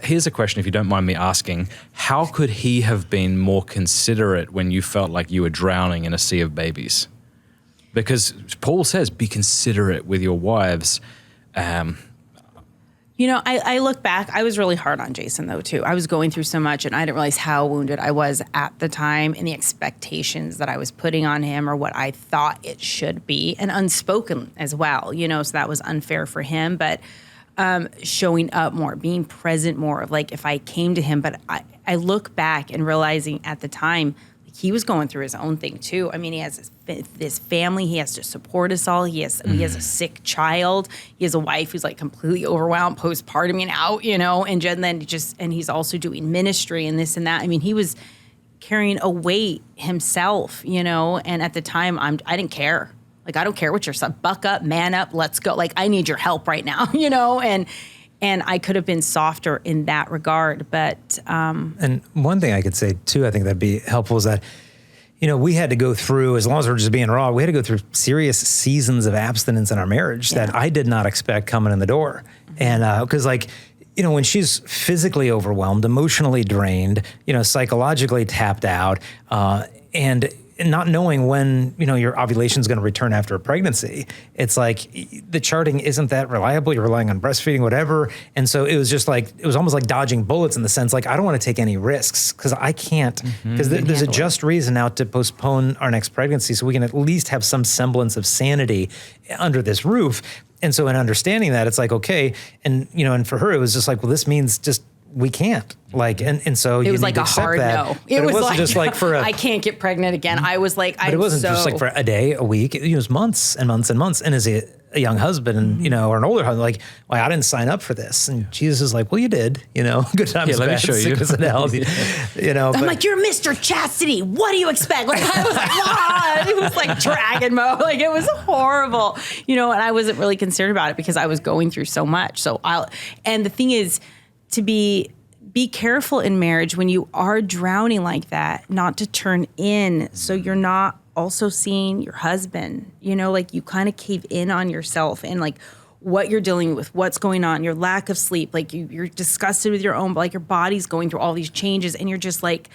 here's a question, if you don't mind me asking. How could he have been more considerate when you felt like you were drowning in a sea of babies? Because Paul says, be considerate with your wives. I look back, I was really hard on Jason though too. I was going through so much and I didn't realize how wounded I was at the time and the expectations that I was putting on him or what I thought it should be, and unspoken as well, so that was unfair for him. But showing up more, being present more, of like if I came to him, but I look back and realizing at the time, he was going through his own thing too. I mean, he has this family. He has to support us all. He has a sick child. He has a wife who's like completely overwhelmed, postpartum out, and he's also doing ministry and this and that. I mean, he was carrying a weight himself, and at the time I didn't care. Like, I don't care what you're saying. Buck up, man up, let's go. Like, I need your help right now, and I could have been softer in that regard, but... And one thing I could say, too, I think that'd be helpful is that, we had to go through, as long as we're just being raw, we had to go through serious seasons of abstinence in our marriage that I did not expect coming in the door. And because, when she's physically overwhelmed, emotionally drained, psychologically tapped out, and not knowing when, your ovulation is going to return after a pregnancy, it's like the charting isn't that reliable. You're relying on breastfeeding, whatever. And so it was just like, it was almost like dodging bullets in the sense, like, I don't want to take any risks because I can't, because there's a just reason now to postpone our next pregnancy so we can at least have some semblance of sanity under this roof. And so in understanding that, it's like, okay. And, and for her, it was just like, well, this means just, we can't. Like, and so it you was need like to a accept hard that. no. It wasn't like, just like for I can't get pregnant again. I was like, but it wasn't just like for a day, a week. It was months and months and months. And as a young husband and, or an older husband, like, well, I didn't sign up for this. And Jesus is like, well, you did, good times, let me bad, show you. sickness and health, I'm like, you're Mr. Chastity. What do you expect? Like, I was like, what? It was like dragon mode. Like, it was horrible, and I wasn't really concerned about it because I was going through so much. And the thing is to be careful in marriage when you are drowning like that, not to turn in. So you're not also seeing your husband, like you kind of cave in on yourself and like what you're dealing with, what's going on, your lack of sleep, like you're disgusted with your own, like your body's going through all these changes and you're just like,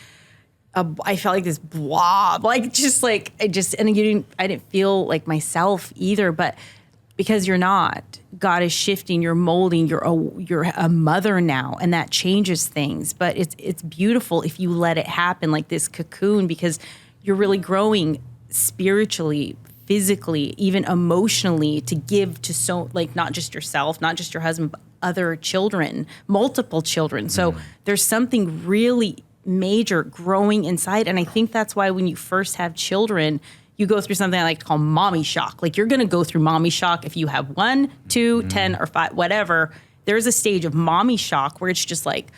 I felt like this blob, like just like, I didn't feel like myself either, but because you're not, God is shifting, you're molding, you're a mother now, and that changes things. But it's beautiful if you let it happen, like this cocoon, because you're really growing spiritually, physically, even emotionally, to give to not just yourself, not just your husband, but other children, multiple children. So there's something really major growing inside. And I think that's why when you first have children, you go through something I like to call mommy shock. Like, you're going to go through mommy shock if you have 1, 2, 10, or 5, whatever. There's a stage of mommy shock where it's just like,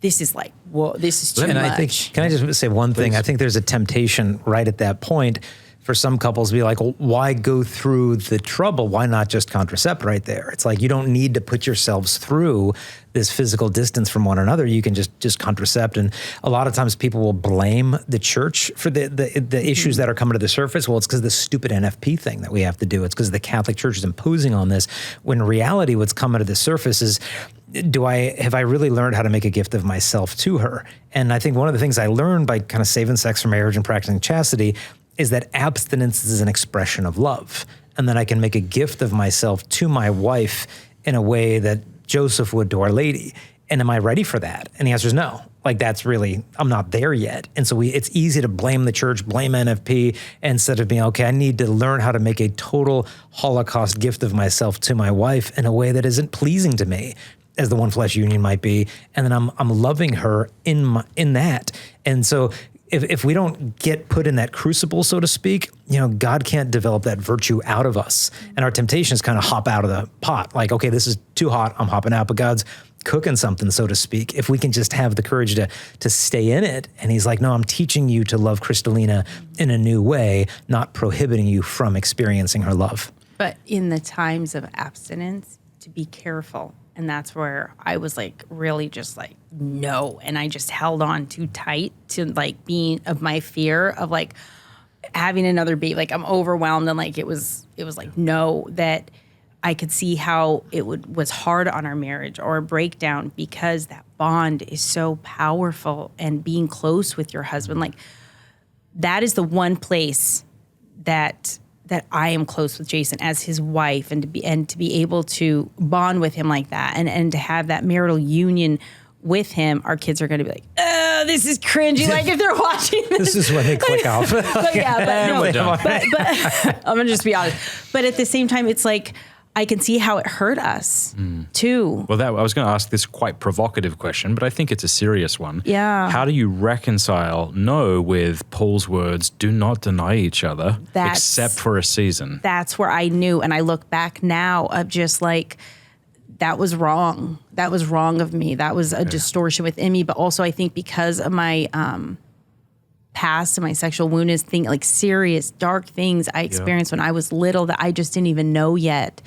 this is like, whoa, this is too much. I think, can I just say one thing? I think there's a temptation right at that point for some couples to be like, well, why go through the trouble? Why not just contracept right there? It's like, you don't need to put yourselves through this physical distance from one another. You can just contracept. And a lot of times people will blame the church for the issues that are coming to the surface. Well, it's because of the stupid NFP thing that we have to do. It's because the Catholic Church is imposing on this. When in reality, what's coming to the surface is, have I really learned how to make a gift of myself to her? And I think one of the things I learned by kind of saving sex for marriage and practicing chastity is that abstinence is an expression of love, and that I can make a gift of myself to my wife in a way that Joseph would to Our Lady. And am I ready for that? And the answer is no. Like, that's really, I'm not there yet. And so it's easy to blame the church, blame NFP, instead of being, okay, I need to learn how to make a total Holocaust gift of myself to my wife in a way that isn't pleasing to me, as the one flesh union might be. And then I'm loving her in that. And so if we don't get put in that crucible, so to speak, God can't develop that virtue out of us. And our temptation is kind of hop out of the pot. Like, okay, this is too hot, I'm hopping out. But God's cooking something, so to speak, if we can just have the courage to stay in it. And he's like, no, I'm teaching you to love Crystalina in a new way, not prohibiting you from experiencing her love. But in the times of abstinence, to be careful. And that's where I was like, really just like, no. And I just held on too tight to like being of my fear of like having another baby. Like, I'm overwhelmed. And like, it was like, no, that I could see how it was hard on our marriage or a breakdown because that bond is so powerful, and being close with your husband, like that is the one place that I am close with Jason as his wife, and to be able to bond with him like that, and to have that marital union with him. Our kids are going to be like, oh, this is cringy. Like if they're watching this. This is when they click off. But I'm going to just be honest. But at the same time, it's like, I can see how it hurt us too. Well, I was going to ask this quite provocative question, but I think it's a serious one. Yeah. How do you reconcile with Paul's words, do not deny each other except for a season? That's where I knew. And I look back now of just like, that was wrong. That was wrong of me. That was a distortion within me. But also I think because of my past and my sexual woundedness thing, like serious, dark things I experienced when I was little that I just didn't even know yet,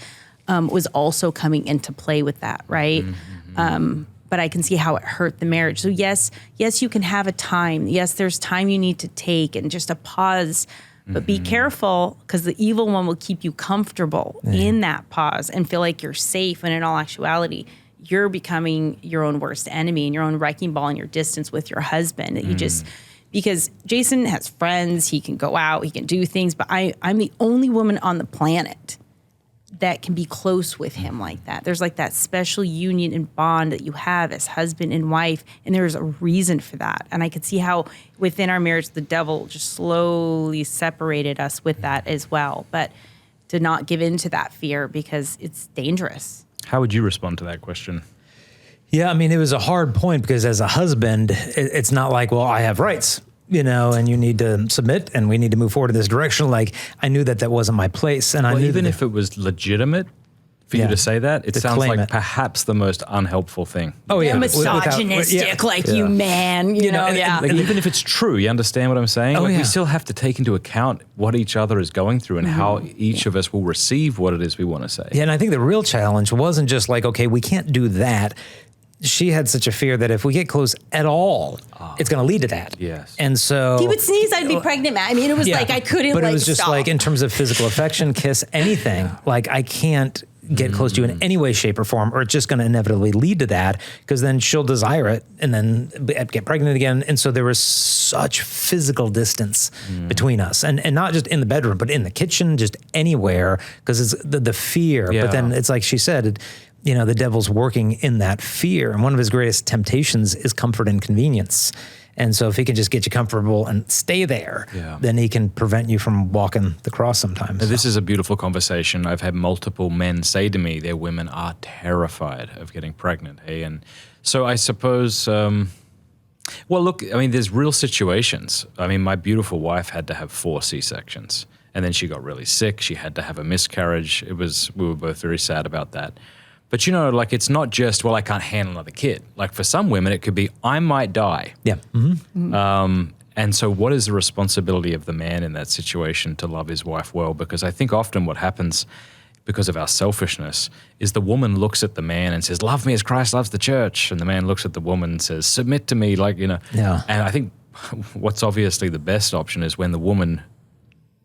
was also coming into play with that, right? Mm-hmm. But I can see how it hurt the marriage. So yes, you can have a time. Yes, there's time you need to take and just a pause. But be careful, because the evil one will keep you comfortable in that pause and feel like you're safe, when in all actuality, you're becoming your own worst enemy and your own wrecking ball in your distance with your husband. That you just, because Jason has friends, he can go out, he can do things, but I'm the only woman on the planet that can be close with him like that. There's like that special union and bond that you have as husband and wife, and there's a reason for that. And I could see how within our marriage, the devil just slowly separated us with that as well. But to not give in to that fear, because it's dangerous. How would you respond to that question? Yeah, I mean, it was a hard point, because as a husband, it's not like, well, I have rights, and you need to submit and we need to move forward in this direction. Like, I knew that wasn't my place. And I knew even if it was legitimate for you to say that, it sounds like perhaps the most unhelpful thing. Oh, yeah. Misogynistic, you man, you know. Like, even if it's true, you understand what I'm saying? We still have to take into account what each other is going through and how each of us will receive what it is we want to say. Yeah, and I think the real challenge wasn't just like, okay, we can't do that. She had such a fear that if we get close at all, it's going to lead to that. Yes. And so he would sneeze, I'd be pregnant. I mean, it was like I couldn't. But it was just stop. like in terms of physical affection, kiss, anything. Like I can't get close to you in any way, shape, or form, or it's just going to inevitably lead to that, because then she'll desire it and then get pregnant again. And so there was such physical distance between us, and not just in the bedroom, but in the kitchen, just anywhere, because it's the fear. Yeah. But then it's like she said. The devil's working in that fear. And one of his greatest temptations is comfort and convenience. And so if he can just get you comfortable and stay there, then he can prevent you from walking the cross sometimes. Now, this is a beautiful conversation. I've had multiple men say to me their women are terrified of getting pregnant. Hey, and so I suppose, there's real situations. I mean, my beautiful wife had to have 4 C-sections. And then she got really sick. She had to have a miscarriage. We were both very sad about that. But, it's not just, I can't handle another kid. Like, for some women, it could be, I might die. Yeah. Mm-hmm. And so what is the responsibility of the man in that situation to love his wife well? Because I think often what happens, because of our selfishness, is the woman looks at the man and says, love me as Christ loves the church. And the man looks at the woman and says, submit to me, Yeah. And I think what's obviously the best option is when the woman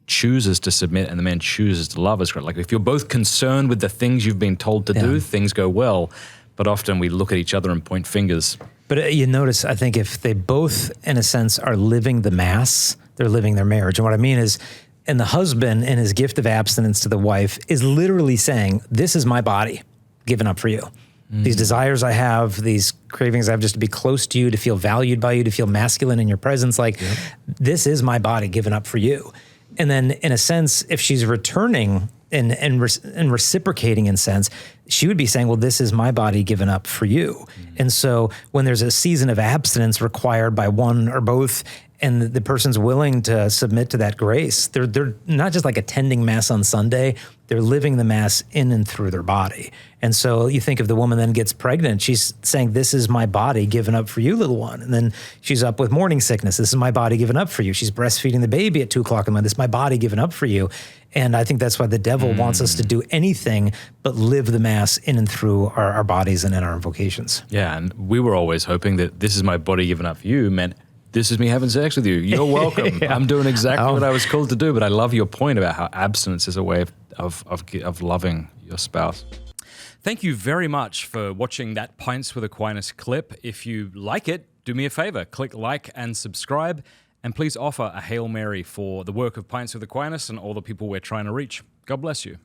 chooses to submit and the man chooses to love us. Like, if you're both concerned with the things you've been told to do, things go well. But often we look at each other and point fingers. But you notice, I think, if they both, in a sense, are living the mass, they're living their marriage. And what I mean is, and the husband, in his gift of abstinence to the wife, is literally saying, this is my body given up for you. These desires I have, these cravings I have just to be close to you, to feel valued by you, to feel masculine in your presence. This is my body given up for you. And then, in a sense, if she's returning and reciprocating in a sense, she would be saying, well, this is my body given up for you. And so when there's a season of abstinence required by one or both, and the person's willing to submit to that grace, they're not just like attending Mass on Sunday, they're living the Mass in and through their body. And so you think if the woman then gets pregnant, she's saying, this is my body given up for you, little one. And then she's up with morning sickness. This is my body given up for you. She's breastfeeding the baby at 2:00 in the morning. This is my body given up for you. And I think that's why the devil wants us to do anything but live the Mass in and through our bodies and in our vocations. Yeah, and we were always hoping that this is my body given up for you meant this is me having sex with you. You're welcome. I'm doing exactly what I was called to do. But I love your point about how abstinence is a way of loving your spouse. Thank you very much for watching that Pints with Aquinas clip. If you like it, do me a favor, click like and subscribe, and please offer a Hail Mary for the work of Pints with Aquinas and all the people we're trying to reach. God bless you.